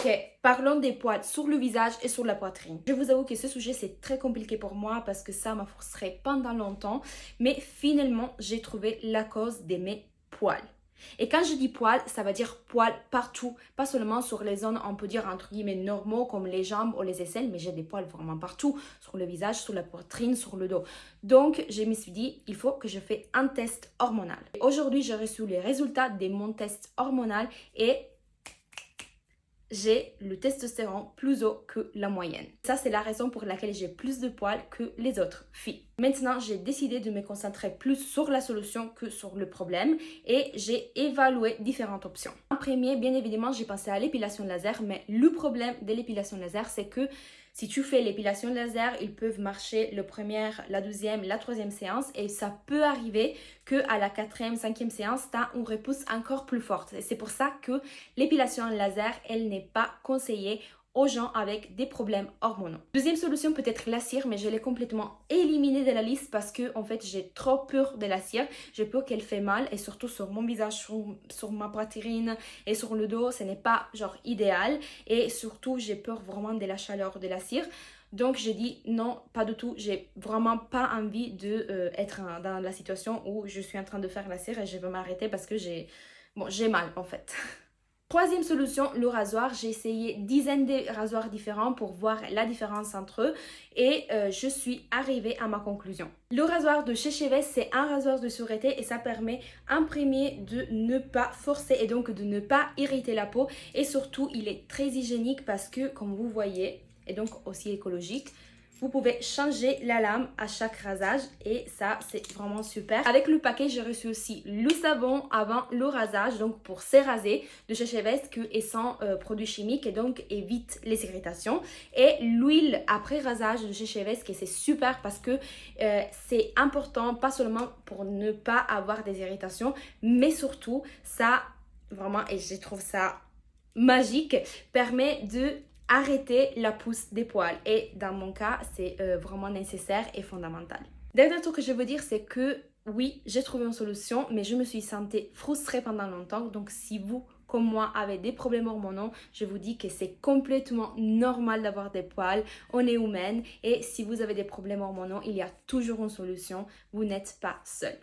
Ok, parlons des poils sur le visage et sur la poitrine. Je vous avoue que ce sujet c'est très compliqué pour moi parce que ça m'a frustrée pendant longtemps, mais finalement j'ai trouvé la cause de mes poils. Et quand je dis poils, ça veut dire poils partout, pas seulement sur les zones, on peut dire entre guillemets normaux comme les jambes ou les aisselles, mais j'ai des poils vraiment partout, sur le visage, sur la poitrine, sur le dos. Donc je me suis dit, il faut que je fasse un test hormonal. Aujourd'hui, j'ai reçu les résultats de mon test hormonal et j'ai le testostérone plus haut que la moyenne. Ça, c'est la raison pour laquelle j'ai plus de poils que les autres filles. Maintenant, j'ai décidé de me concentrer plus sur la solution que sur le problème et j'ai évalué différentes options. En premier, bien évidemment, j'ai pensé à l'épilation laser, mais le problème de l'épilation laser, c'est que si tu fais l'épilation laser, ils peuvent marcher la première, la deuxième, la troisième séance et ça peut arriver qu'à la quatrième, cinquième séance, tu as une repousse encore plus forte. Et c'est pour ça que l'épilation laser, elle n'est pas conseillée aux gens avec des problèmes hormonaux. Deuxième solution peut être la cire, mais je l'ai complètement éliminée de la liste parce que en fait j'ai trop peur de la cire. J'ai peur qu'elle fait mal et surtout sur mon visage, sur ma poitrine et sur le dos, ce n'est pas genre idéal et surtout j'ai peur vraiment de la chaleur de la cire. Donc j'ai dit non, pas du tout, j'ai vraiment pas envie de être dans la situation où je suis en train de faire la cire et je veux m'arrêter parce que j'ai mal en fait. Troisième solution, le rasoir. J'ai essayé dizaines de rasoirs différents pour voir la différence entre eux et je suis arrivée à ma conclusion. Le rasoir de chez Chevette, c'est un rasoir de sûreté et ça permet en premier de ne pas forcer et donc de ne pas irriter la peau et surtout il est très hygiénique parce que comme vous voyez, et donc aussi écologique, vous pouvez changer la lame à chaque rasage et ça c'est vraiment super. Avec le paquet j'ai reçu aussi le savon avant le rasage donc pour s'éraser de chez Chevette qui est sans produits chimiques et donc évite les irritations. Et l'huile après rasage de chez Chevette qui c'est super parce que c'est important pas seulement pour ne pas avoir des irritations mais surtout ça vraiment et je trouve ça magique permet de arrêter la pousse des poils et dans mon cas c'est vraiment nécessaire et fondamental. Dernier truc que je veux dire c'est que oui j'ai trouvé une solution mais je me suis sentie frustrée pendant longtemps donc si vous comme moi avez des problèmes hormonaux je vous dis que c'est complètement normal d'avoir des poils, on est humaine et si vous avez des problèmes hormonaux il y a toujours une solution, vous n'êtes pas seul.